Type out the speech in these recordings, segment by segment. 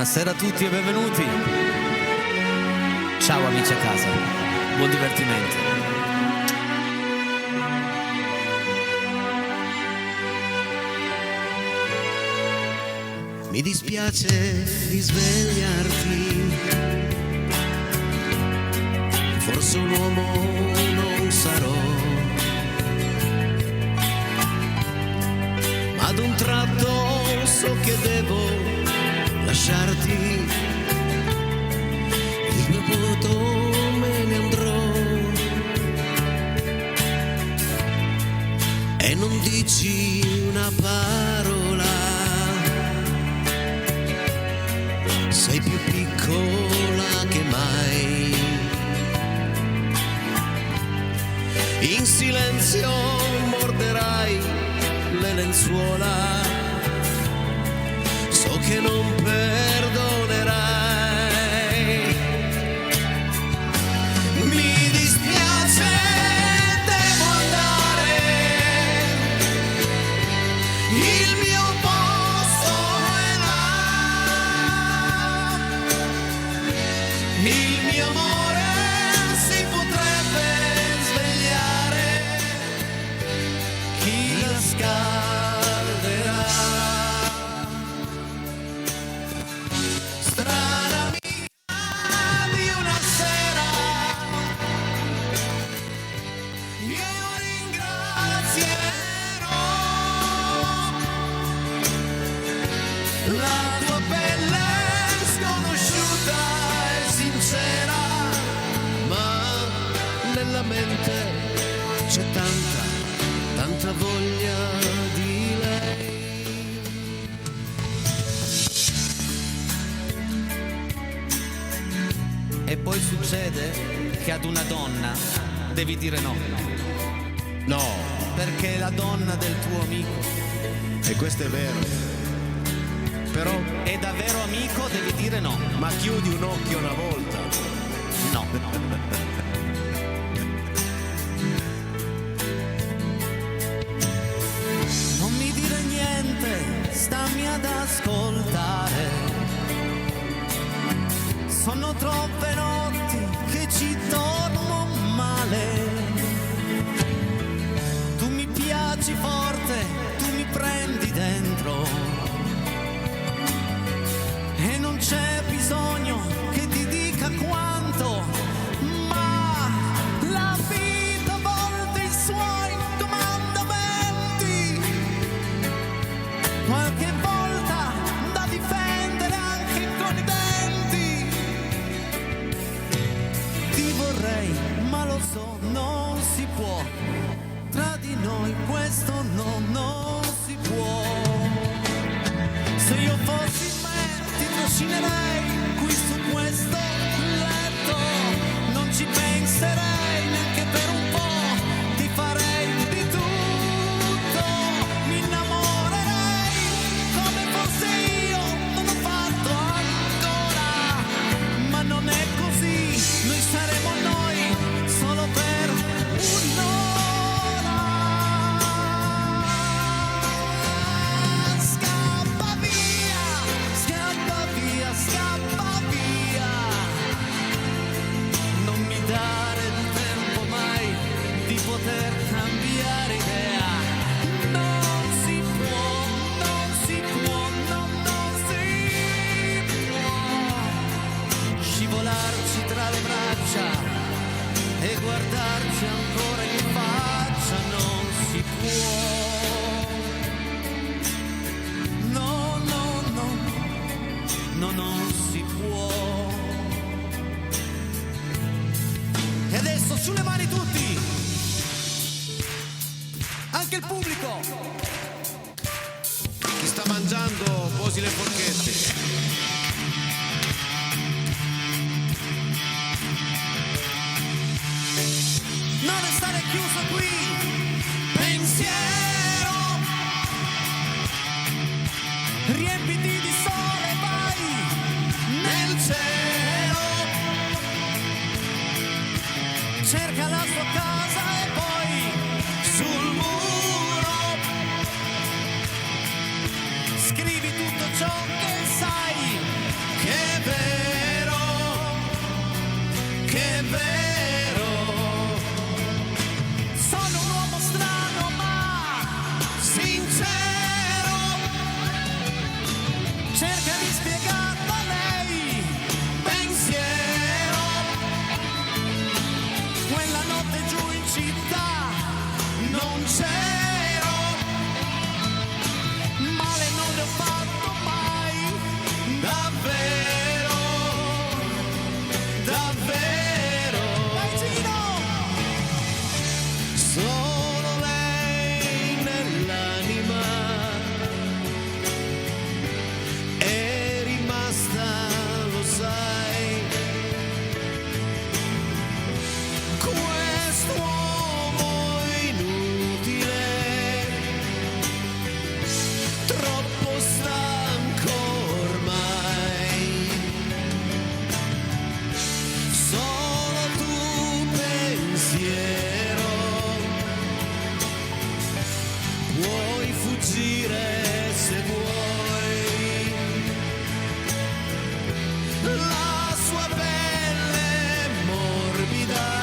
Buonasera a tutti e benvenuti. Ciao amici a casa, buon divertimento. Mi dispiace di svegliarti, forse un uomo non sarò, ma ad un tratto so che devo lasciarti, il mio voto me ne andrò e non dici una parola, sei più piccola che mai, in silenzio morderai le lenzuola, so che non perdonerai. Mi dispiace, devo andare, il mio posto è là, il mio amore si potrebbe svegliare, chi la scalderà? Strana amica di una sera, io ringrazierò la tua pelle sconosciuta e sincera, ma nella mente c'è tanta voglia di lei. E poi succede che ad una donna devi dire no, No, perché è la donna del tuo amico. e questo è vero, però E da vero amico devi dire no. ma chiudi un occhio una volta. No. Non mi dire niente, stammi ad ascoltare. Sono troppe notti che ci dormo male. Tu mi piaci forte, tu mi prendi dentro. E non c'è bisogno che ti dica quanto, ma la vita a volte i suoi comandamenti, qualche volta da difendere anche con i denti. Ti vorrei, ma lo so, non si può, tra di noi questo no, non si può. Se io fossi me ti trascinerei qui su questo letto, non ci penserei neanche per un po', ti farei di tutto, mi innamorerei come fosse io, non ho fatto ancora, ma non è così, noi saremo noi solo per un'ora. Scappa via, scappa via, scappa via. Non mi dare il tempo mai di poter cambiare idea. Non si può, non si può, no, non si può scivolarci tra le braccia e guardarci ancora in faccia. Non si può. No, no, no, no, non si può. E adesso sulle mani tutti, anche il pubblico. Chi sta mangiando posi le forchette. Non restare chiuso qui, pensiero, riempiti di sole, vai nel cielo, cerca la sua casa e poi sul muro scrivi tutto ciò che sai non c'ero, male non le ho fatto mai, davvero, davvero. Vai Gino! Solo lei nell'anima è rimasta, lo sai, quest'uomo inutile, troppo stanco ormai, solo tu pensiero, puoi fuggire se vuoi, la sua pelle morbida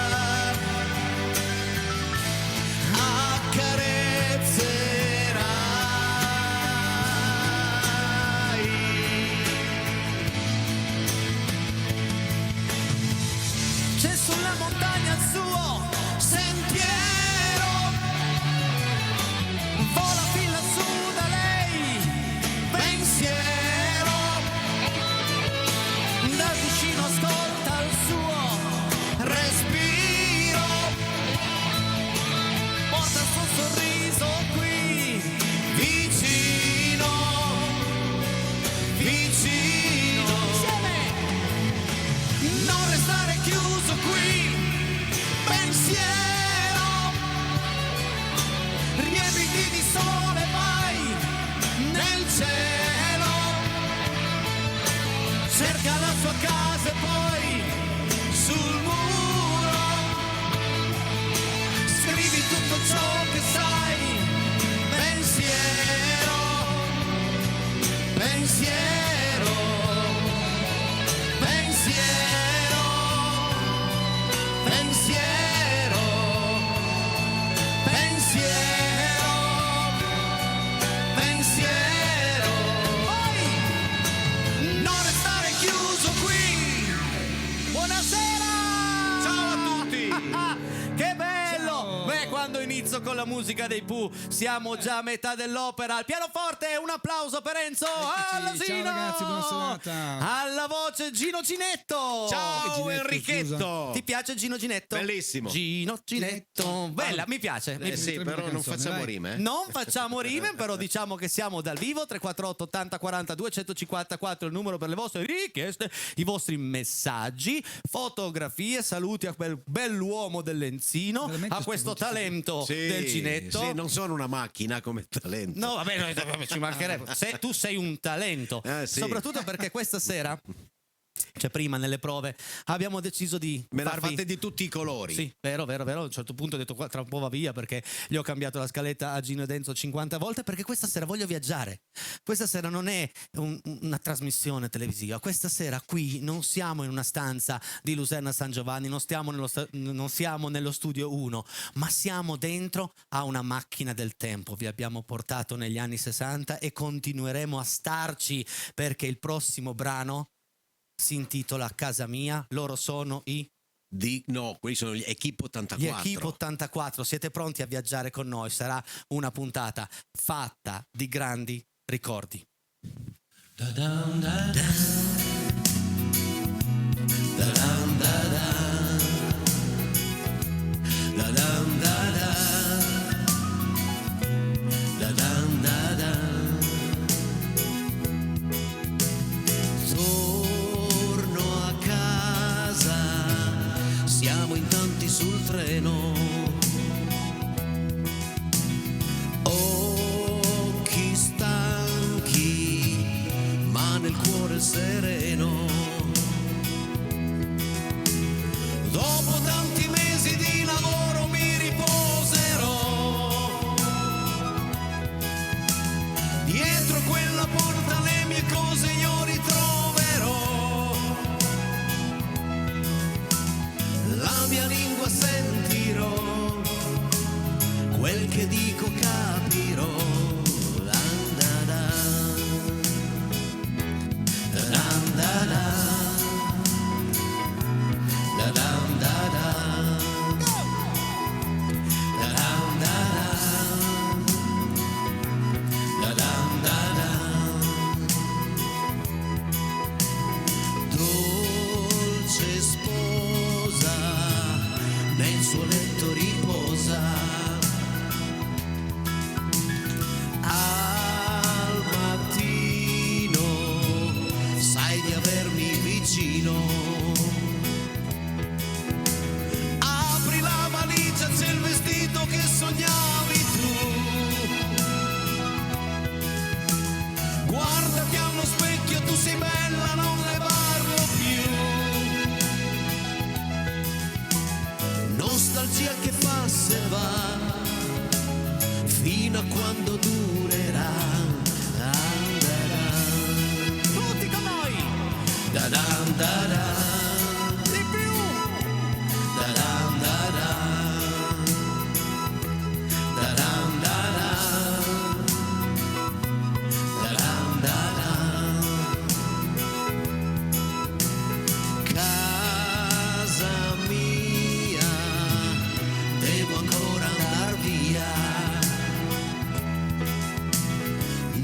accarezzerai. C'è sulla montagna il suo sentiero, vola fin lassù da lei, pensiero, da vicino ascolta il suo respiro, porta il suo sorriso qui, vicino, vicino. Insieme! Non restare chiuso qui, pensiero, riempiti di sole, vai nel cielo, cerca la sua casa e poi sul muro scrivi tutto ciò che sai, pensiero, pensiero, pensiero, pensiero, pensiero, pensiero. Poi non restare chiuso qui. Buonasera! Ciao a tutti! Che bello! Beh, quando inizio con la musica dei Pooh siamo già a metà dell'opera. Al pianoforte un applauso per Enzo Allasino. Ciao ragazzi, buona serata. Alla voce Gino Ginetto. Ciao Ginetto, Enrichetto. Ti piace Gino Ginetto? Bellissimo. Gino Ginetto. Bella, mi piace. Sì, Entriamo però una non canzone, facciamo vai. rime. Non facciamo rime, però diciamo che siamo dal vivo. 348 80 40 254 il numero per le vostre richieste, i vostri messaggi, fotografie, saluti a quel bell'uomo del Lenzino, Veramente a questo sto talento del Ginetto. Sì, non sono una macchina come talento. No, vabbè, ci mancherebbe. Tu sei un talento. Sì. Soprattutto perché questa sera, cioè prima nelle prove, abbiamo deciso di Me la farvi... fate di tutti i colori. Sì, vero. A un certo punto ho detto tra un po' va via perché gli ho cambiato la scaletta a Gino e Denzo 50 volte, perché questa sera voglio viaggiare. Questa sera non è una trasmissione televisiva. Questa sera qui non siamo in una stanza di Luserna San Giovanni, non siamo nello studio 1, ma siamo dentro a una macchina del tempo. Vi abbiamo portato negli anni 60 e continueremo a starci, perché il prossimo brano si intitola Casa Mia. Loro sono No, quelli sono gli Equipe 84. gli Equipe 84. Siete pronti a viaggiare con noi? Sarà una puntata fatta di grandi ricordi. Torno a casa, siamo in tanti sul treno. Occhi stanchi, ma nel cuore sereno. Dopo tanti mesi di lavoro mi riposerò. Dietro quella porta le mie cose io ritroverò. La mia lingua sentirò, quel che dico capirò. fossi bella non ne parlo più. Nostalgia che passa e va fino a quando durerà. Tutti con noi. Da-dam, da-dam. Di più. Da-dam, da-dam. Da-dam, da-dam. Da-dam, da-dam. Casa mia, devo ancora andar via.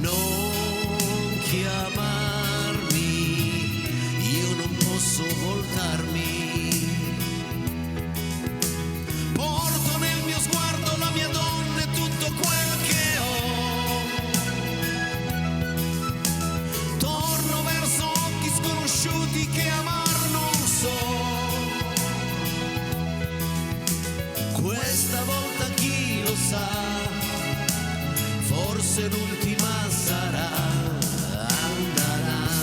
Non chiamarmi, io non posso voltarmi. Porto nel mio sguardo la mia donna e tutto quel che ho. Torno verso occhi sconosciuti che amar non so. Questa volta chi lo sa, forse l'ultima sarà. Da-dam, da-dam.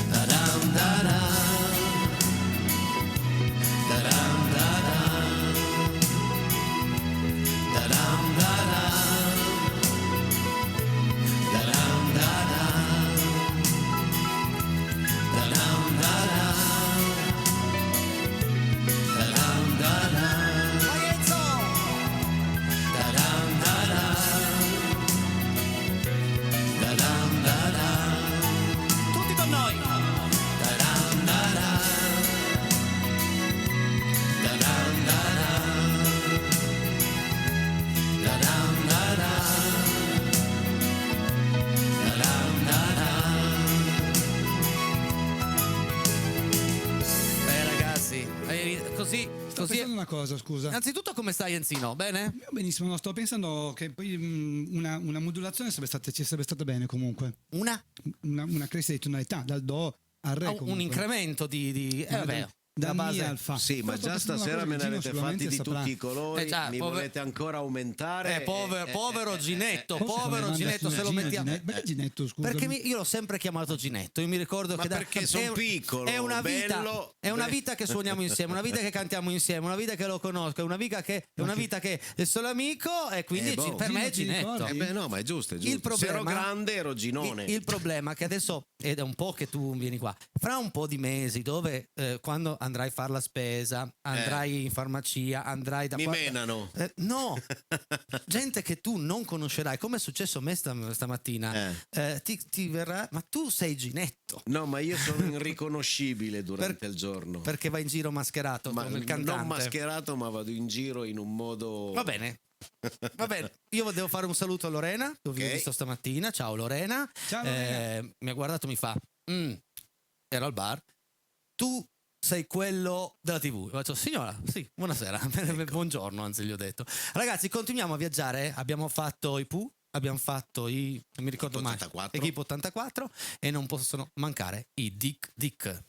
Da-dam, da-dam. Da-dam, da-dam. Da-dam, da-dam. Da-dam, da-dam. Da-dam, da-dam. Maiezzo. Da-dam, da-dam. Da-dam, da-dam. Tutti con noi. Da-dam, da-dam. Da-dam, da-dam. Da-dam, da-dam. Da-dam, da-dam. Ragazzi, così. Sto pensando una cosa, scusa. Innanzitutto come stai Enzino? Bene? Io benissimo, no, sto pensando che poi una modulazione ci sarebbe stata bene comunque. Una crescita di tonalità, dal do al re. Un comunque. incremento di vabbè, da la mi base. al fa. Sì, ma Però sto già pensando stasera una me ne cosa che avete Gino fatti di sicuramente tutti i colori. già, Mi volete ancora aumentare? povero Ginetto, saprà. povero Ginetto, se lo mettiamo. Perché Ginetto, scusa? Perché io l'ho sempre chiamato Ginetto. Io mi ricordo Ma che perché son piccolo, è una vita, bello, è una vita che suoniamo insieme, una vita che cantiamo insieme, una vita che lo conosco, è una vita che è solo amico e quindi boh. per me è Gino, ti Ginetto. ricordi? Beh, no, ma è giusto, è giusto. Il problema, Se ero grande ero Ginone. Il problema è che adesso, ed è un po' che tu vieni qua, fra un po' di mesi dove quando andrai a fare la spesa, andrai in farmacia, andrai da Mi menano. no, gente che tu non conoscerai, come è successo a me stamattina, ti verrà, ma tu sei Ginetto. No, ma io sono irriconoscibile durante il giorno. Perché vai in giro mascherato Ma come il cantante. non mascherato, ma vado in giro in un modo. Va bene. Io devo fare un saluto a Lorena, che ho visto stamattina. Ciao Lorena. Ciao, Lorena. Mi ha guardato, mi fa ero al bar, tu sei quello della TV. Io faccio, signora, sì, buonasera. Ecco. Buongiorno, anzi gli ho detto. Ragazzi, continuiamo a viaggiare. Abbiamo fatto i Pooh, abbiamo fatto non mi ricordo mai, 84. Equipe 84, e non possono mancare i Dick Dick.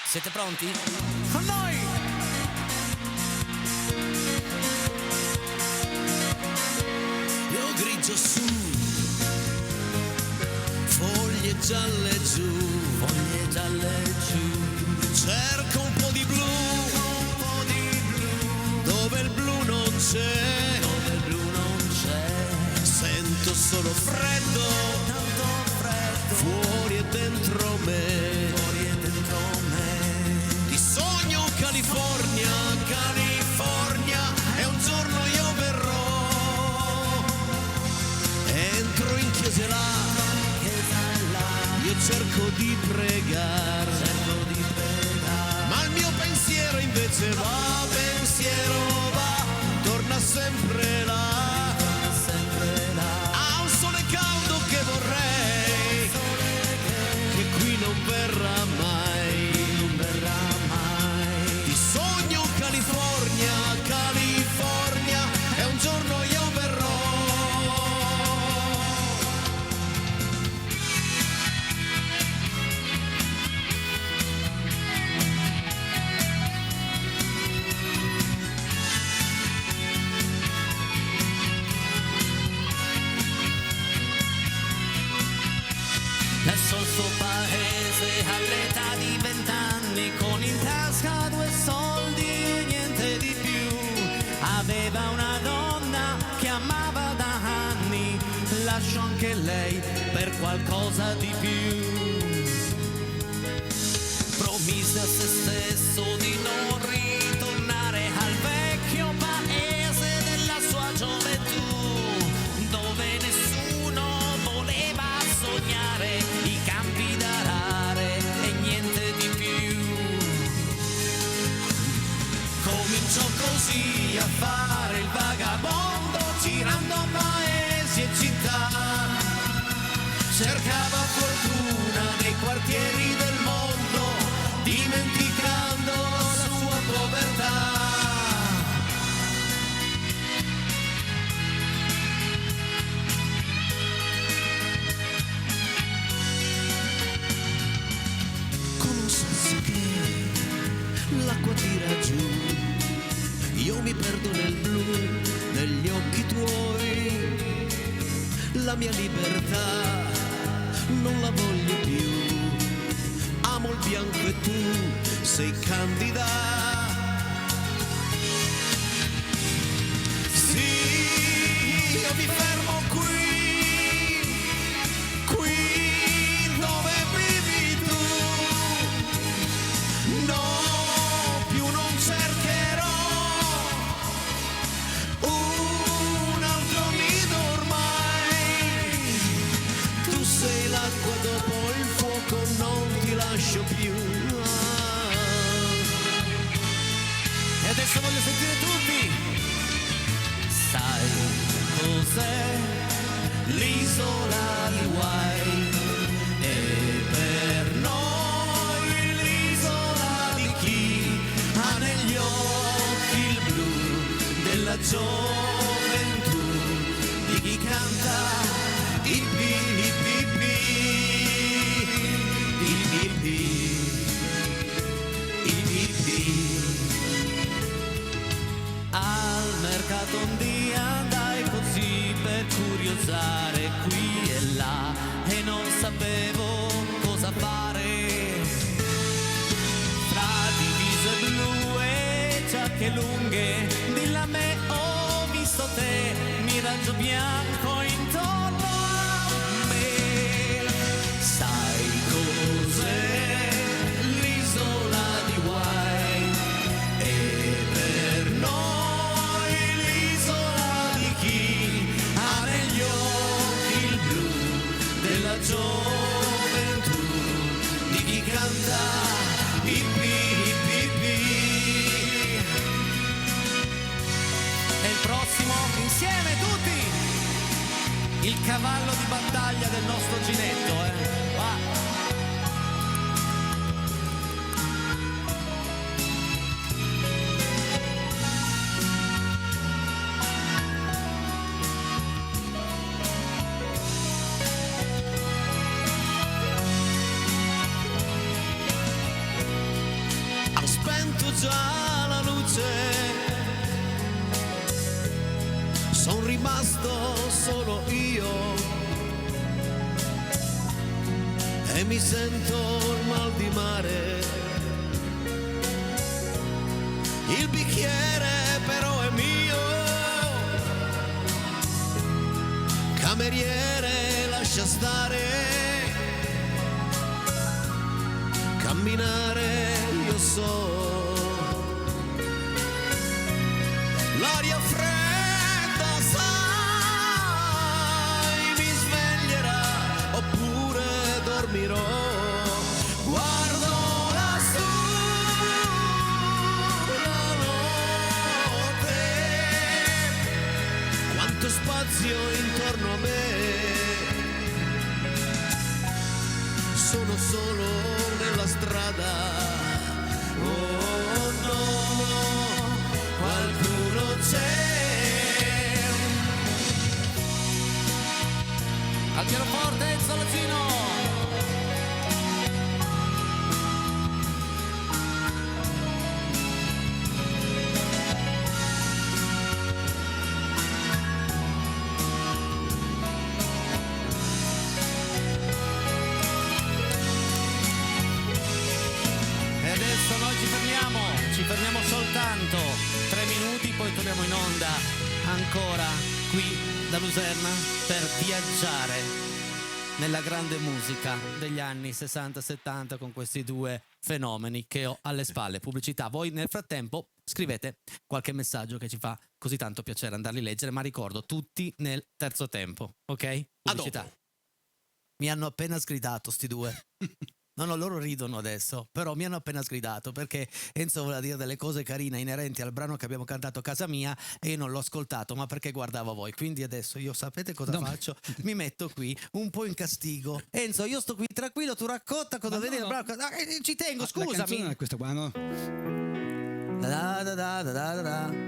Siete pronti? Con noi! Io grigio su, foglie gialle giù, cerco un po' di blu, dove il blu non c'è, sento solo freddo, fuori e dentro me, ti sogno California, e un giorno io verrò, entro in chiesa là, io cerco di pregare, ma il mio pensiero invece va, torna sempre là, ha un sole caldo che vorrei, che qui non verrà mai, ti sogno California, e un giorno io verrò. qualcosa di più. Promise a se stesso di non ritornare al vecchio paese della sua gioventù, dove nessuno voleva sognare i campi d'arare e niente di più. Cominciò così a fare il vagabondo, girando paesi e città, cercava fortuna nei quartieri del mondo, dimenticando la sua povertà. Come un sasso che l'acqua tira giù, io mi perdo nel blu degli occhi tuoi, la mia libertà non la voglio più, amo il bianco e tu sei candida. Sì, io mi fermo qui, qui dove vivi tu, no, più non cercherò un altro nido ormai, tu sei l'acqua dopo il fuoco, non ti lascio più. E adesso voglio sentire tutti. Sai cos'è l'isola di Hawaii? E per noi l'isola di chi ha negli occhi il blu della gioventù, di chi canta i al mercato un dia andai così per curiosare qui e là e non sapevo cosa fare, tra divise blu e giacche lunghe di là me ho visto te, miraggio bianco intorno a me. Sai cos'è l'isola di Hawaii? E per noi l'isola di chi ha negli occhi il blu della gioventù, di chi canta e il prossimo insieme tutti, il cavallo di battaglia del nostro Ginetto, va. Ho spento già la luce, son rimasto solo io e mi sento il mal di mare, il bicchiere però è mio, cameriere lascia stare, camminare io so, l'aria fredda sai mi sveglierà oppure dormirò, guardo lassù la notte, quanto spazio intorno a me, sono solo nella strada, oh no, qualcuno c'è. Al pianoforte Zolazzino. E adesso noi ci fermiamo soltanto 3 minuti, poi torniamo in onda ancora qui da Luserna per viaggiare nella grande musica degli anni 60-70 con questi due fenomeni che ho alle spalle. Pubblicità. Voi nel frattempo scrivete qualche messaggio che ci fa così tanto piacere andarli a leggere, ma ricordo tutti nel terzo tempo, ok? Pubblicità. Mi hanno appena sgridato sti due. No, loro ridono adesso, però mi hanno appena sgridato perché Enzo voleva dire delle cose carine inerenti al brano che abbiamo cantato a casa mia e io non l'ho ascoltato, ma perché guardavo voi. Quindi adesso io sapete cosa faccio? Mi metto qui un po' in castigo. Enzo, io sto qui tranquillo, tu racconta cosa vedi il brano. Ci tengo, scusami. La canzone è questa qua, no?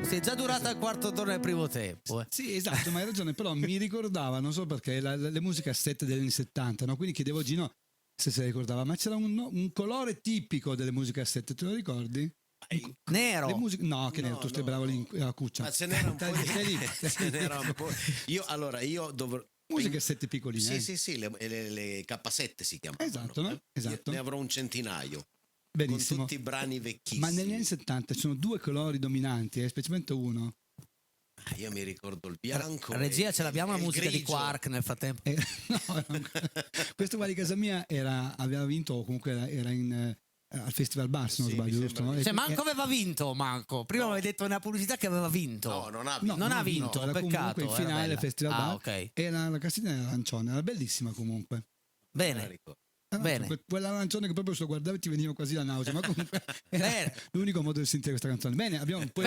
Sì, è già durata il quarto d'ora del primo tempo. Sì, esatto, ma hai ragione, però mi ricordava, non so perché, le musicassette degli anni 70, no? Quindi chiedevo a Gino se si ricordava, ma c'era un colore tipico delle musicassette, te lo ricordi? Nero? No, che nero, tu stai bravo lì a cuccia. Ma ce n'era un po'. Ce n'era un po'. Io dovrò. Musicassette piccoline. Sì, le K7 si chiamano. Esatto, no? Esatto. Ne avrò un centinaio. Benissimo. Con tutti i brani vecchissimi. Ma negli anni 70 ci sono due colori dominanti, specialmente uno. Io mi ricordo il bianco. Regia, ce l'abbiamo la musica grigio. di Quark nel frattempo. No, questo qua di casa mia aveva vinto, o comunque era al Festival Bar, se non sbaglio, giusto? No? Cioè, Manco aveva vinto, Manco. Prima avevi detto nella pubblicità che aveva vinto. No, non ha vinto. Non ha vinto, era peccato. Comunque in finale del Festival Bar. Ok. Era la cassina era arancione, era bellissima comunque. Bene. Bene. Quell'arancione che proprio se lo guardavi ti veniva quasi la nausea, ma comunque era l'unico modo di sentire questa canzone. Bene, abbiamo un po'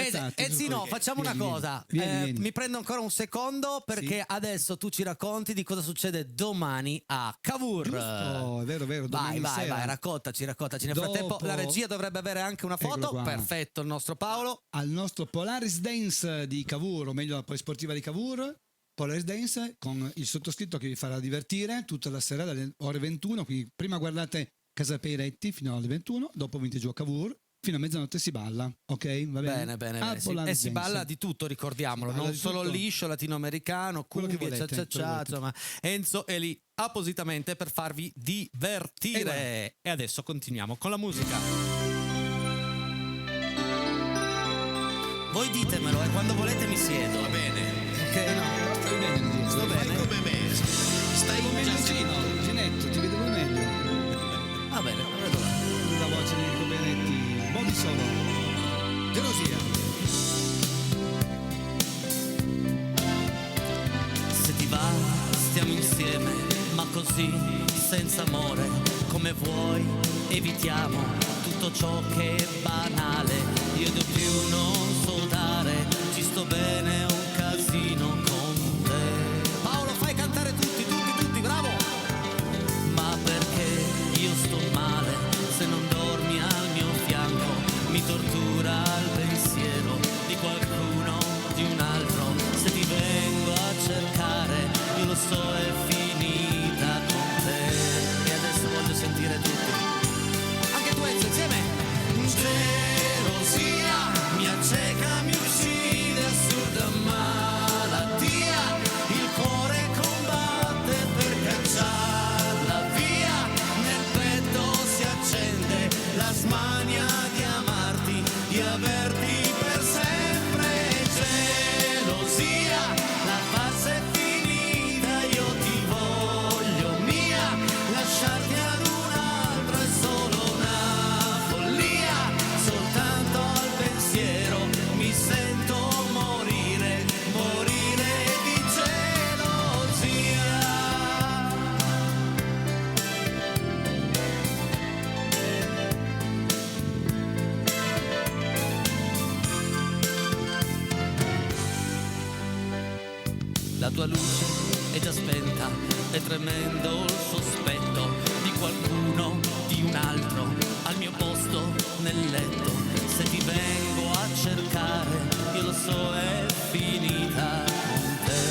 facciamo una cosa. Vieni. Mi prendo ancora un secondo perché adesso tu ci racconti di cosa succede domani a Cavour. Oh, è vero. Vai, raccontaci. Nel frattempo la regia dovrebbe avere anche una foto. Perfetto, il nostro Paolo. Al nostro Polaris Dance di Cavour, o meglio la polisportiva di Cavour. Polaris Dance con il sottoscritto che vi farà divertire tutta la sera dalle ore 21, quindi prima guardate Casa Peiretti fino alle 21, dopo venite giù a Cavour, fino a mezzanotte si balla, ok? Va bene? Bene. E si balla di tutto, ricordiamolo, non solo liscio, latinoamericano, cumbia, insomma. Enzo è lì appositamente per farvi divertire. E adesso continuiamo con la musica. Voi ditemelo e quando volete mi siedo. Va bene. Ok, no. Sto bene. Fai come me. Stai come Gino, Ginetto, ti vedevo meglio. Va bene, la voce di Enrico Benetti, Bobby Solo, gelosia. Se ti va, stiamo insieme, ma così, senza amore, come vuoi, evitiamo tutto ciò che è banale. Io di più non so dare, ci sto bene un casino con te. Paolo, fai cantare tutti, bravo! Ma perché io sto male, se non dormi al mio fianco, mi tortura il pensiero di qualcuno, di un altro. Se ti vengo a cercare, io lo so è finita con te. E adesso voglio sentire tutti, anche tu Enzo, insieme. Gelosia mi acceca, mi uccide, assurda malattia. Il cuore combatte per cacciarla via. Nel petto si accende la smania di amarti, di averti per sempre. Gelosia, la fase è finita, io ti voglio mia. Lasciarti ad un altro è solo una follia. Soltanto al pensiero mi sento morire di gelosia. La tua luce è già spenta, è tremendo il sospetto di qualcuno, di un altro, al mio posto nel letto. Se ti vengo a cercare, io lo so è finita con te.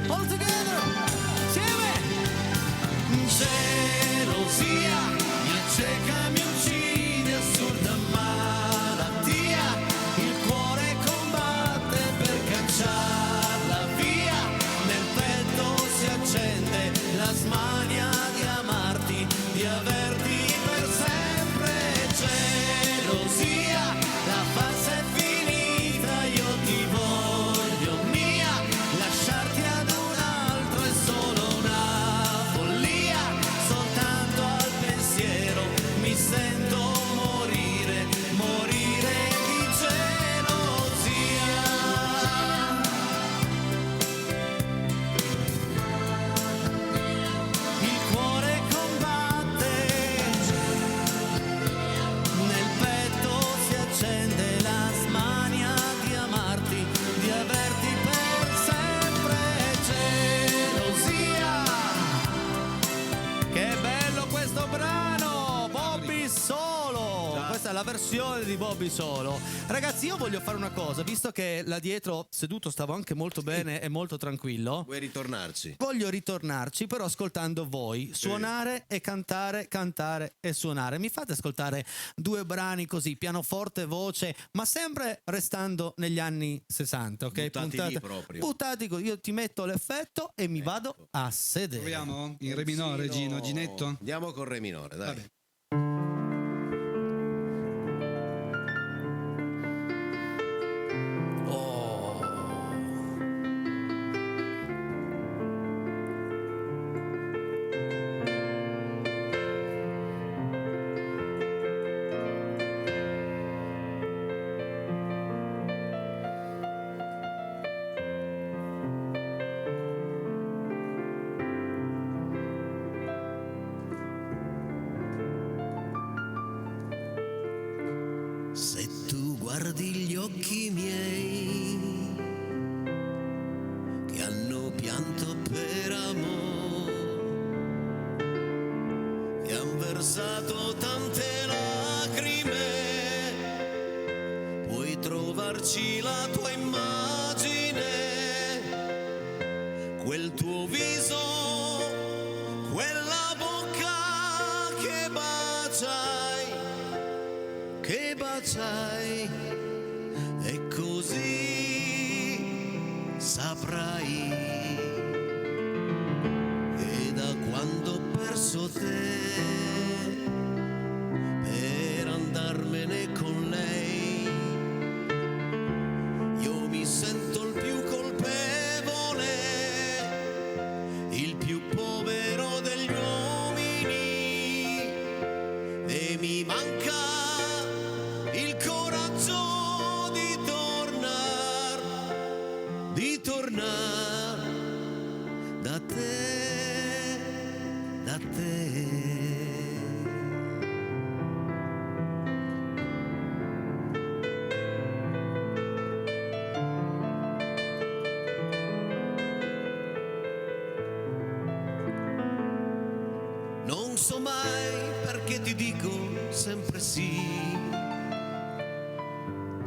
All together, insieme! Gelosia mi acceca, mi uccide, assurda malattia. Il cuore combatte per cacciarla via. Nel petto si accende la smania di amarti, di averti per sempre. versione di Bobby Solo. Ragazzi, io voglio fare una cosa, visto che là dietro seduto stavo anche molto bene e molto tranquillo. Vuoi ritornarci? Voglio ritornarci, però ascoltando voi suonare e cantare, cantare e suonare. Mi fate ascoltare 2 brani così, pianoforte, voce, ma sempre restando negli anni 60, ok? Buttati lì proprio. Buttati così, io ti metto l'effetto e mi vado a sedere. Proviamo in re minore, Gino, Ginetto. Andiamo con re minore, dai. Vabbè. Se tu guardi gli occhi miei che hanno pianto per amore, che han versato tante lacrime, puoi trovarci la tua immagine, quel tuo viso, quella bocca che baciai, e così saprai che da quando ho perso te per andarmene con lei, io mi sento il più colpevole, il più povero degli uomini, e mi manca il coraggio di tornar da te, da te. Non so mai perché ti dico sempre sì,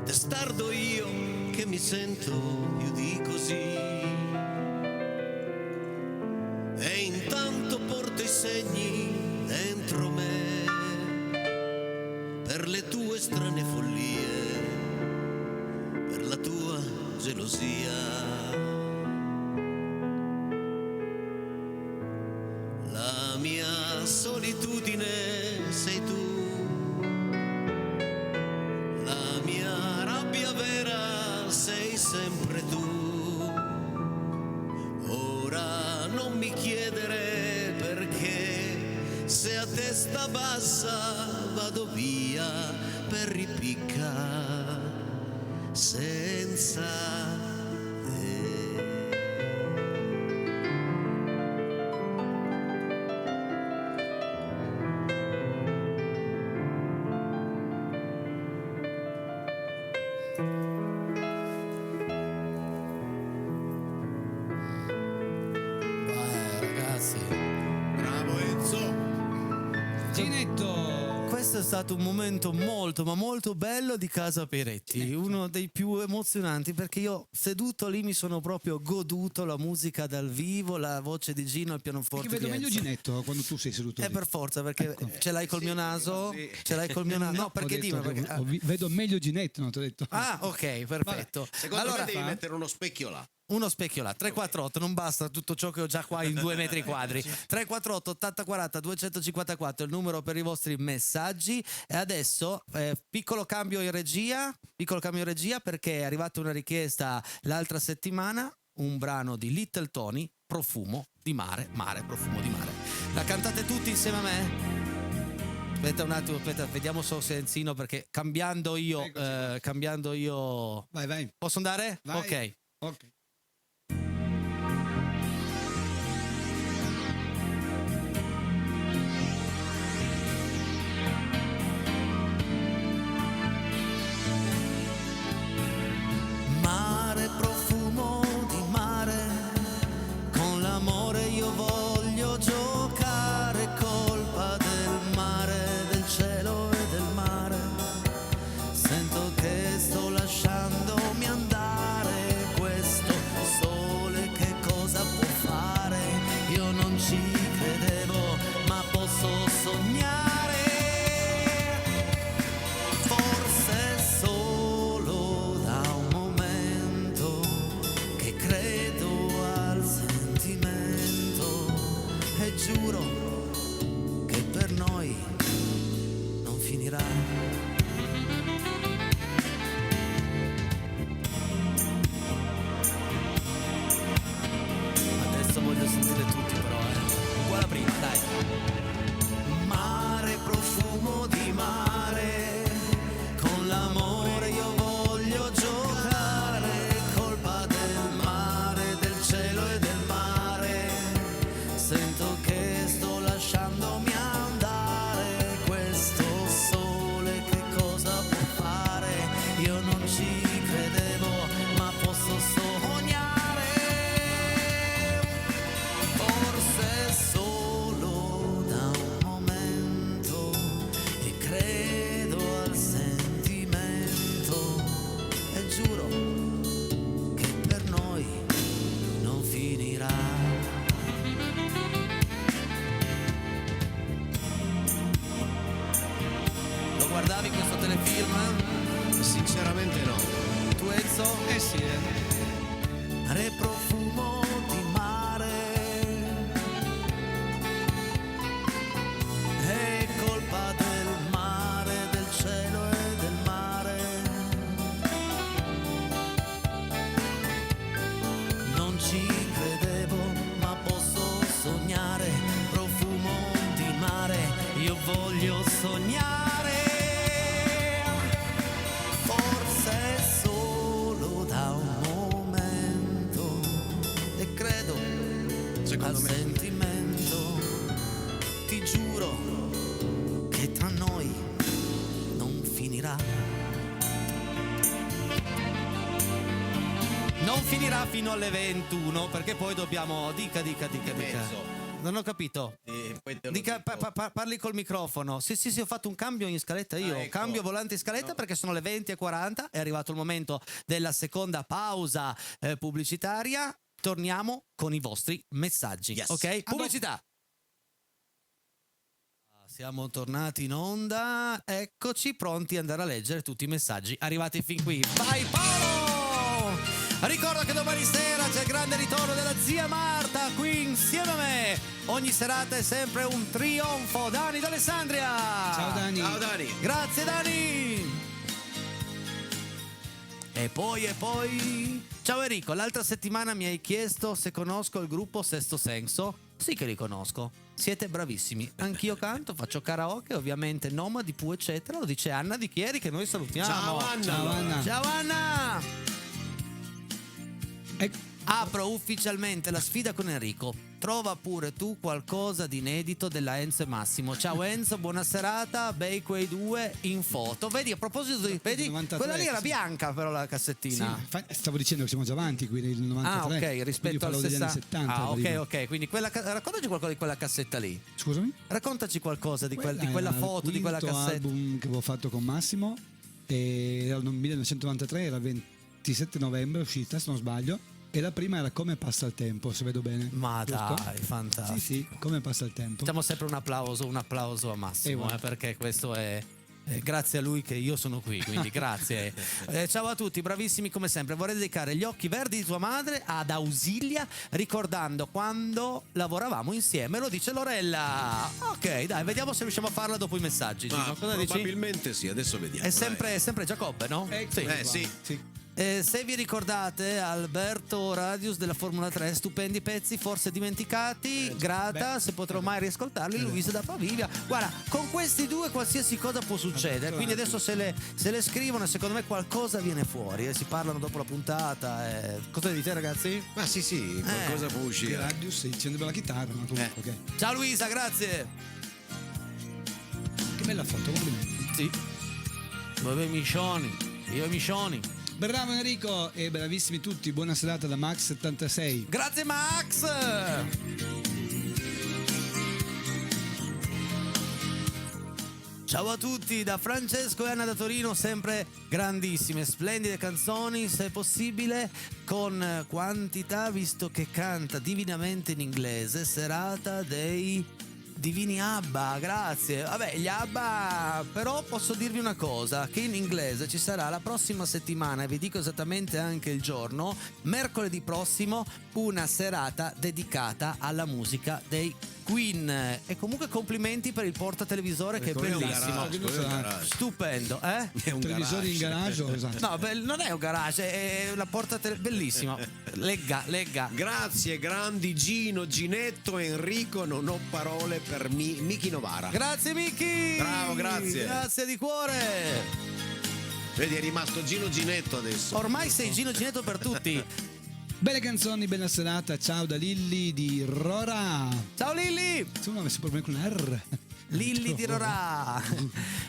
testardo io che mi sento più di così, e intanto porto i segni dentro me per le tue strane follie, per la tua gelosia. La mia solitudine sei tu, sei sempre tu. Ora non mi chiedere perché, se a testa bassa vado via per ripicca senza te. Ginetto. Questo è stato un momento molto ma molto bello di Casa Peretti, uno dei più emozionanti, perché io seduto lì mi sono proprio goduto la musica dal vivo, la voce di Gino al pianoforte. Perché vedo di meglio Enzo. Ginetto quando tu sei seduto lì. Per forza, perché ce l'hai col mio naso? Ce l'hai col mio naso? No, perché ho detto dimmi che perché... vedo meglio Ginetto, non ti ho detto. Ah, ok, perfetto. Secondo Allora, me devi mettere uno specchio là. uno specchio là, 348, non basta tutto ciò che ho già qua in 2 metri quadri. 348 80 40 254 il numero per i vostri messaggi. E adesso piccolo cambio in regia perché è arrivata una richiesta l'altra settimana, un brano di Little Tony, Profumo di mare, profumo di mare. La cantate tutti insieme a me? Aspetta un attimo, vediamo se ho Senzino, perché cambiando io Vai. posso andare? Vai. Ok. Mare, profumo di mare, con l'amore io voglio giocare, colpa del mare, del cielo e del mare, ci credevo, ma posso sognare. Forse solo da un momento e credo al sentimento e giuro che per noi non finirà. Lo guardavi questo telefilm? Sinceramente no. Tu Enzo? Eh sì, Re profumo di mare, è colpa del mare, del cielo e del mare. Non ci credevo, ma posso sognare. Profumo di mare, io voglio sognare. Forse solo da un momento e credo Secondo al me sentimento. Ti giuro che tra noi non finirà. Non finirà fino alle 21 perché poi dobbiamo dica. mezzo. Non ho capito. Poi te lo Dica, dico. parli col microfono. Sì, ho fatto un cambio in scaletta io. Ecco. Cambio volante in scaletta perché sono le 20:40. È arrivato il momento della seconda pausa pubblicitaria. Torniamo con i vostri messaggi. Yes. Ok? Pubblicità. Siamo tornati in onda. Eccoci pronti ad andare a leggere tutti i messaggi arrivati fin qui. Vai Paolo! Ricordo che domani sera c'è il grande ritorno della zia Marta qui insieme a me. Ogni serata è sempre un trionfo. Dani d'Alessandria. ciao Dani. Ciao Dani. Grazie Dani. E poi. Ciao Enrico, l'altra settimana mi hai chiesto se conosco il gruppo Sesto Senso. Sì che li conosco. Siete bravissimi. Anch'io canto, faccio karaoke, ovviamente Nomadi, Pooh, eccetera. Lo dice Anna Di Chieri che noi salutiamo. Ciao Anna. Ciao Anna. Ciao Anna. Ecco, Apro ufficialmente la sfida con Enrico. Trova pure tu qualcosa di inedito della Enzo e Massimo. Ciao Enzo, buona serata. Bei quei due in foto. Vedi, a proposito di. Vedi? 93, Quella lì era sì. bianca, però la sì, cassettina. stavo dicendo che siamo già avanti qui nel 93. Ah, ok, quindi rispetto al parlo degli anni 60. 70. Ah, prima. ok. Quindi raccontaci qualcosa di quella cassetta lì. Scusami? Raccontaci qualcosa di quella era foto, il di quella quinto cassetta. album che avevo fatto con Massimo, era nel 1993, era 27 novembre uscita, se non sbaglio, e la prima era Come passa il tempo, se vedo bene. Ma giusto? dai, fantastico. Sì, Come passa il tempo. Facciamo sempre un applauso a Massimo, voilà. perché questo è grazie a lui che io sono qui, quindi grazie. Ciao a tutti, bravissimi come sempre. Vorrei dedicare gli occhi verdi di tua madre ad Ausilia, ricordando quando lavoravamo insieme, lo dice Lorella. Ok, dai, vediamo se riusciamo a farla dopo i messaggi. Gino. Cosa dici? Probabilmente sì, adesso vediamo. È sempre Giacobbe, no? Ecco qua. sì. Se vi ricordate Alberto Radius della Formula 3, stupendi pezzi forse dimenticati, grata, se potrò mai riascoltarli, Luisa da Pavia. Guarda, con questi due qualsiasi cosa può succedere, quindi adesso se le scrivono secondo me qualcosa viene fuori, si parlano dopo la puntata. Cosa dite ragazzi? Ma sì, qualcosa può Di uscire. Radius, sì, accendeva la chitarra, ma comunque, ok. Ciao Luisa, grazie. Che bella foto, complimenti. Sì. Dove io miscioni. Bravo Enrico e bravissimi tutti, buona serata da Max76. Grazie Max. Ciao a tutti da Francesco e Anna da Torino, sempre grandissime, splendide canzoni, se possibile con quantità, visto che canta divinamente in inglese. Serata dei divini ABBA, grazie. Vabbè, gli ABBA, però posso dirvi una cosa, che in inglese ci sarà la prossima settimana, e vi dico esattamente anche il giorno, mercoledì prossimo, una serata dedicata alla musica dei Queen. E comunque complimenti per il portatelevisore che è Come un bellissimo. garage, come un garage. Stupendo, eh? È un Televisori in garage, esatto. No, non è un garage, è una bellissima. Legga. Grazie, grandi Gino, Ginetto, Enrico, non ho parole per Miki Novara. Grazie Miki! Bravo, grazie. Grazie di cuore! Vedi, è rimasto Gino Ginetto adesso. Ormai sei Gino Ginetto per tutti. Belle canzoni, bella serata, ciao da Lilli di Rora. Ciao Lilli! Se uno avesse problemi con R. Lilli di Rorà.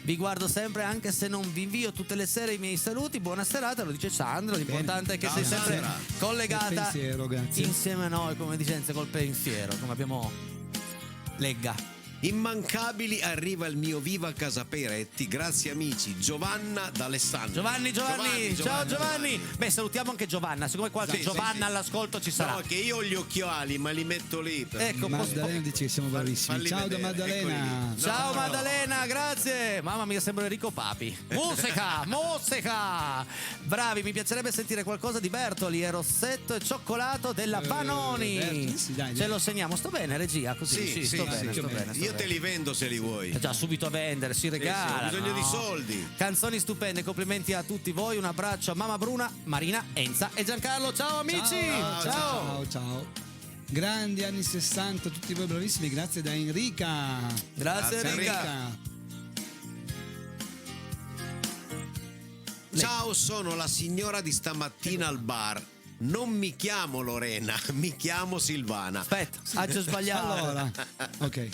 Vi guardo sempre anche se non vi invio tutte le sere i miei saluti. Buona serata, lo dice Sandro. L'importante è che Ciao, sei sempre Sandra. collegata Col pensiero, grazie. insieme a noi, come dicenze, col pensiero, come abbiamo legga. Immancabili, arriva il mio viva Casa Peretti, grazie amici. Giovanna d'Alessandro. Giovanni, ciao Giovanni. Beh, salutiamo anche Giovanna, siccome qualche Sì, Giovanna sì, sì. all'ascolto ci sarà. No, che io ho gli occhiali, ma li metto lì. Ecco, Maddalena dice che siamo bravissimi. falli Ciao vedere, da Maddalena. eccoli lì. Ciao No. Maddalena, grazie. Mamma mia, sembra Enrico Papi. Musica. Bravi, mi piacerebbe sentire qualcosa di Bertoli e Rossetto e Cioccolato della Panoni. Bertoli, sì, dai. Ce lo segniamo. Sto bene, regia, così. Sì, sto bene, sto bene. Io te li vendo se li vuoi. Già subito a vendere, si regala. ho bisogno di soldi. Canzoni stupende, complimenti a tutti voi. Un abbraccio a Mamma Bruna, Marina, Enza e Giancarlo. Ciao amici. Ciao. Grandi anni 60, tutti voi bravissimi, grazie da Enrica. Grazie, Grazie, Enrica. Ciao, sono la signora di stamattina al bar. Non mi chiamo Lorena, mi chiamo Silvana. Aspetta, agio sbagliato. Allora, ok.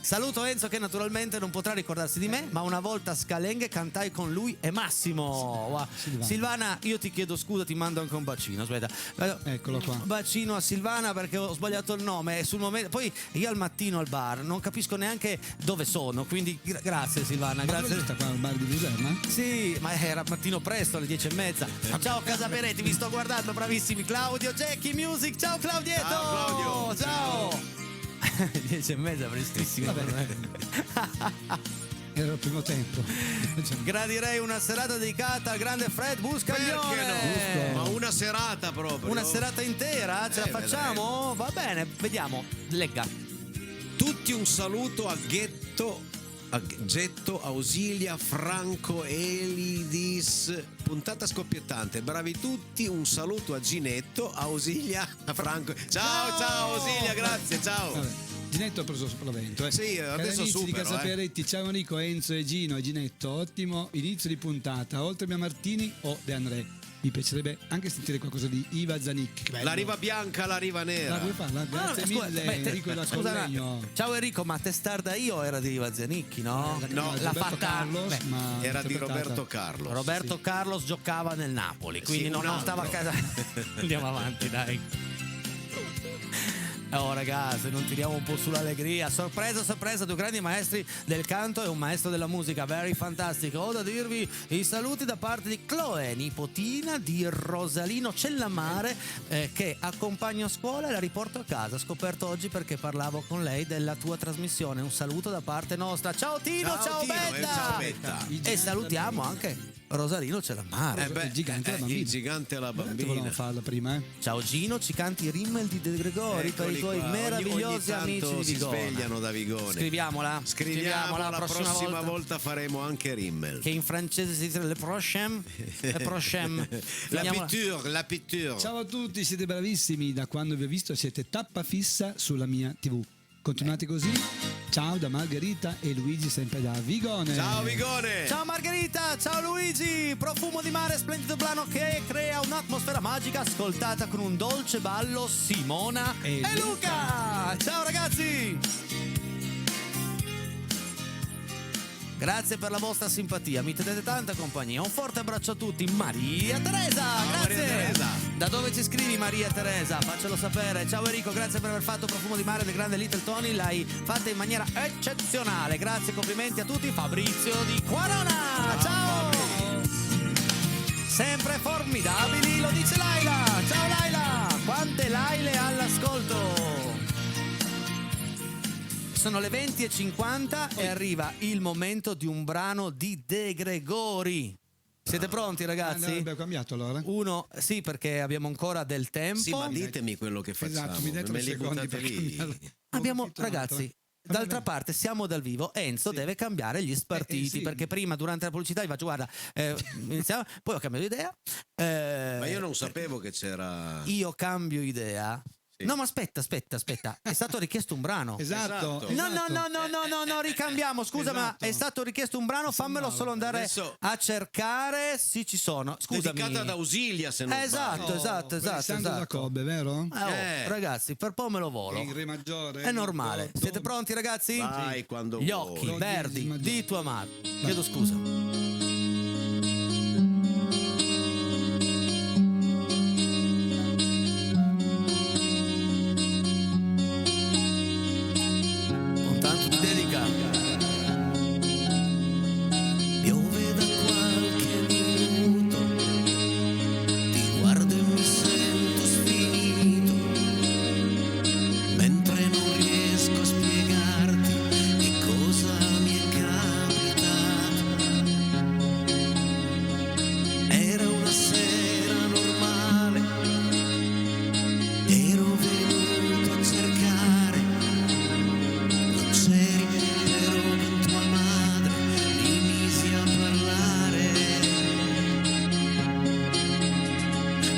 Saluto Enzo che naturalmente non potrà ricordarsi di me, ma una volta a Scalenghe cantai con lui e Massimo. Wow. Silvana, io ti chiedo scusa, ti mando anche un bacino. Aspetta. Eccolo qua. Un bacino a Silvana perché ho sbagliato il nome. Sul momento, poi io al mattino al bar non capisco neanche dove sono, quindi grazie Silvana, Ma grazie. sta qua al bar di Luserna? Sì, ma era mattino presto alle 10:30. Ciao Casa Peretti, vi sto guardando, bravissimi. Claudio, Jackie Music, ciao Claudietto. Ciao, Claudio. Ciao. 10:30 prestissimo. Era il primo tempo. Gradirei una serata dedicata al grande Fred Buscaglione. Perché no? Ma una serata proprio. Una serata intera? Ce la facciamo? Va bene, vediamo. Legga. Tutti un saluto a Getto, Ausilia, Franco, Elidis. Puntata scoppiettante, bravi tutti. Un saluto a Ginetto, Ausilia, Franco. Ciao Ausilia, grazie, ciao. Vabbè, Ginetto ha preso sopravvento. Sì, Cari adesso amici di supero, Casa Peretti, ciao Enrico, Enzo e Gino e Ginetto, ottimo inizio di puntata. Oltre a Mia Martini o De André. Mi piacerebbe anche sentire qualcosa di Iva Zanicchi. La riva bianca, la riva nera. La vuoi farla? Grazie mille Enrico da Collegno. Ciao Enrico, ma testarda io era di Iva Zanicchi, no? No, l'ha Roberto fatta Carlos, beh, ma Era di interpretata. Roberto Carlos. Roberto Carlos giocava nel Napoli, quindi Sì, non un stava a altro. casa. Andiamo avanti, dai. Oh ragazzi, non tiriamo un po' sull'allegria. Sorpresa, due grandi maestri del canto e un maestro della musica. Very fantastico. Ho da dirvi i saluti da parte di Chloe, nipotina di Rosalino Cellamare, che accompagno a scuola e la riporto a casa. Scoperto oggi perché parlavo con lei della tua trasmissione. Un saluto da parte nostra. Ciao Tino, ciao Tino, Betta. ciao Betta. E salutiamo anche Rosalino Cellamare. Il gigante e la bambina. Il gigante e la Volevamo bambina. farla prima, Ciao Gino, ci canti Rimmel di De Gregori per i Eccoli tuoi qua. meravigliosi ogni amici tanto di si Vigone. svegliano da Vigone. Scriviamola La prossima volta faremo anche Rimmel. che in francese si dice le prochaine. Finiamola. La pitture. Ciao a tutti, siete bravissimi. Da quando vi ho visto siete tappa fissa sulla mia TV. Continuate così. Ciao da Margherita e Luigi, sempre da Vigone. Ciao Vigone. Ciao Margherita, ciao Luigi. Profumo di mare, splendido brano che crea un'atmosfera magica ascoltata con un dolce ballo Simona E Luca. Ciao ragazzi. Grazie per la vostra simpatia, mi tenete tanta compagnia. Un forte abbraccio a tutti. Maria Teresa, grazie. Maria Teresa. Da dove ci scrivi Maria Teresa? Faccelo sapere. Ciao Enrico, grazie per aver fatto Profumo di mare del grande Little Tony. L'hai fatta in maniera eccezionale. Grazie, complimenti a tutti. Fabrizio di Quarona. Ciao. Sempre formidabili, lo dice Laila. Ciao Laila. Quante Laile all'ascolto. Sono le 20:50 e arriva il momento di un brano di De Gregori. Siete pronti ragazzi? Abbiamo cambiato allora? Uno, sì, perché abbiamo ancora del tempo. Sì, ma ditemi quello che facciamo. Esatto, mi date me 3 li secondi buttate per lì. cambiarlo. Abbiamo, Ho scritto un altro. ragazzi, d'altra parte siamo dal vivo. Enzo deve cambiare gli spartiti sì. perché prima durante la pubblicità gli faccio guarda, iniziamo, poi ho cambiato idea. Ma io non sapevo che c'era. Io cambio idea No, ma aspetta. È stato richiesto un brano. Esatto. No, ricambiamo. Scusa, ma Esatto. è stato richiesto un brano. Fammelo solo andare Adesso- a cercare. Sì, ci sono. Scusami. Dedicata ad Ausilia, se non Esatto, sbaglio. Alessandro Giacobbe, vero? Ragazzi, per poi me lo volo. In re maggiore. È normale. Siete pronti, ragazzi? Vai quando Gli vuoi. occhi verdi di tua madre. Chiedo scusa. Con tanto di dedica. Piove da qualche minuto, ti guardo e mi sento sfinito, mentre non riesco a spiegarti che cosa mi è capitato. Era una sera normale, ero venuto a cercare, non c'eri, ero con tua madre, mi misi a parlare.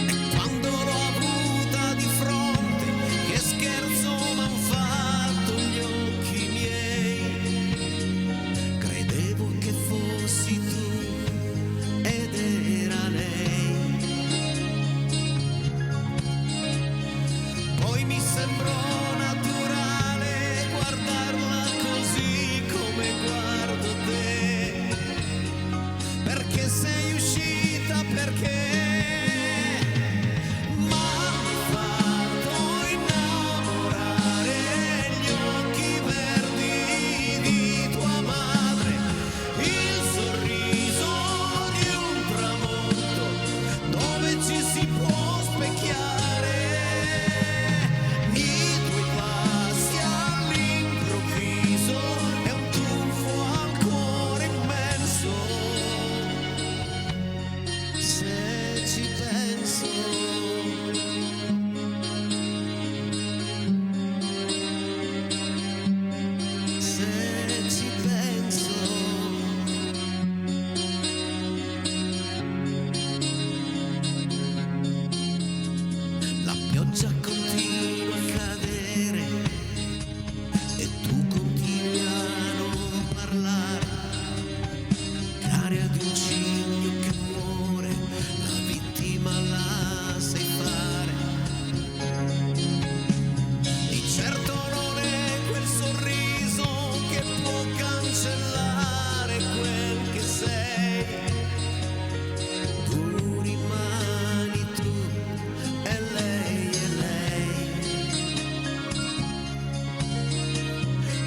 E quando l'ho avuta di fronte, che scherzo m'han fatto gli occhi miei, credevo che fossi tu ed era lei. Poi mi sembrò naturale guardarla così come guardo te, perché sei uscita, perché m'hanno fatto innamorare gli occhi verdi di tua madre, il sorriso di un tramonto dove ci si può specchiare, i tuoi passi all'improvviso è un tuffo al cuore immenso. Se ci penso, se ci penso, la pioggia continua a cadere e tu continui a non parlare, l'aria di un cigno che muore, la vittima la sai fare. Di certo non è quel sorriso che può cancellare quel che sei. Tu rimani tu e lei è lei.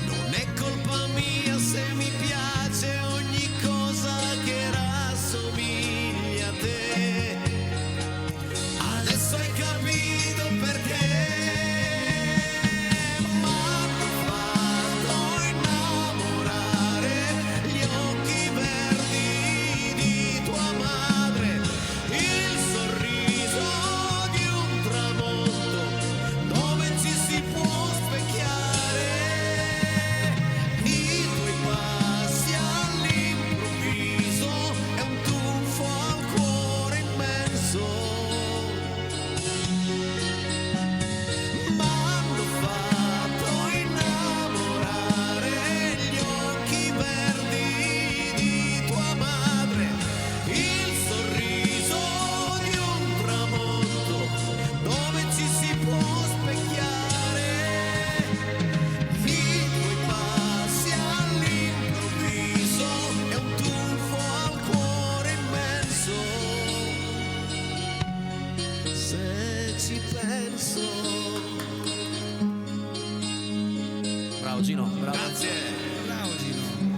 Non è colpa mia se mi piace ogni cosa che rassomiglia a te. Adesso hai capito perché m'hanno fatto innamorare gli occhi verdi di tua madre, il sorriso di un tramonto dove ci si può specchiare, i tuoi passi all'improvviso è un tuffo al cuore immenso. M'hanno fatto innamorare gli occhi verdi di tua madre, il sorriso di un tramonto dove ci si può specchiare, i tuoi passi all'improvviso è un tuffo al cuore immenso. Se ci penso. Bravo Gino, bravo. Grazie.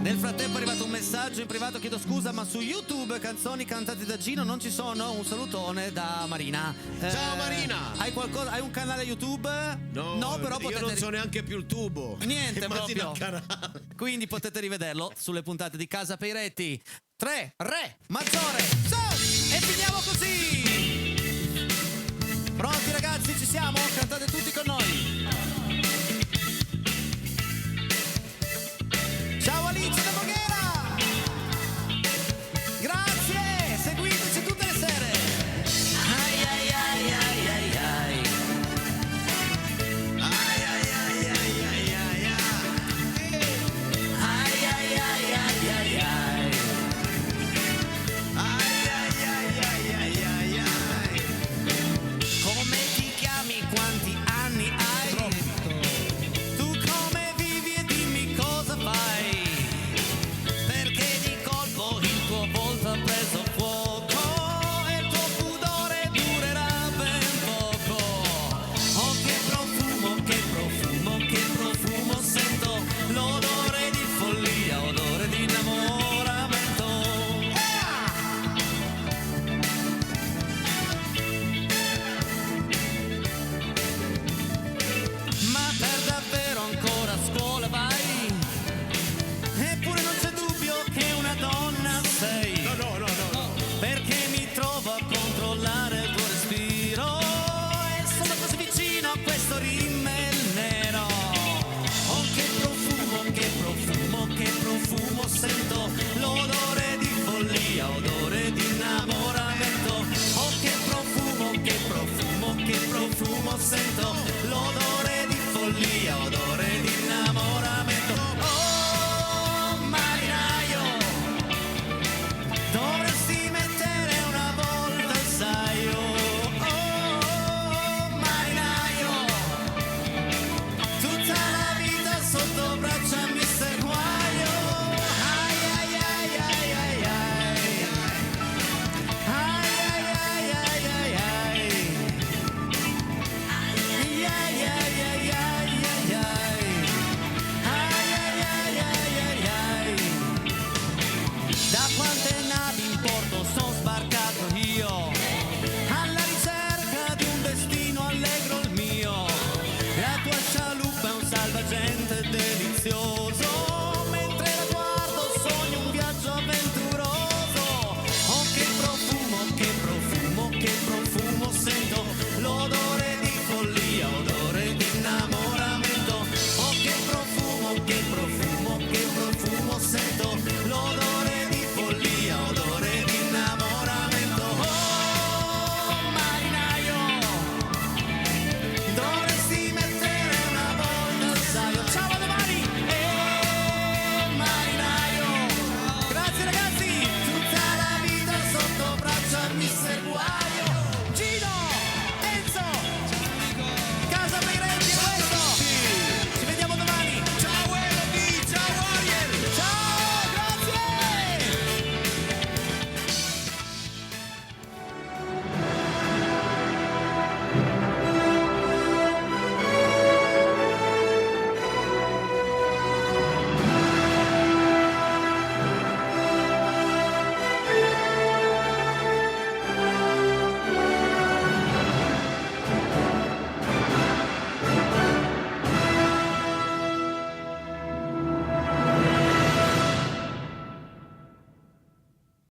Nel frattempo è arrivato un messaggio in privato, chiedo scusa, ma su YouTube canzoni cantate da Gino non ci sono. Un salutone da Marina. Ciao Marina. Hai qualcosa? Hai un canale YouTube? No, però io potete non so neanche più il tubo. Niente Immagina proprio. il canale. Quindi potete rivederlo sulle puntate di Casa Peiretti. 3, re, maggiore, sol! E finiamo così! Pronti ragazzi, ci siamo? Cantate tutti con noi! Ciao Alice da Voghera! Grazie! Seguiteci tutte le sere! Ai ai ai ai ai ai! che non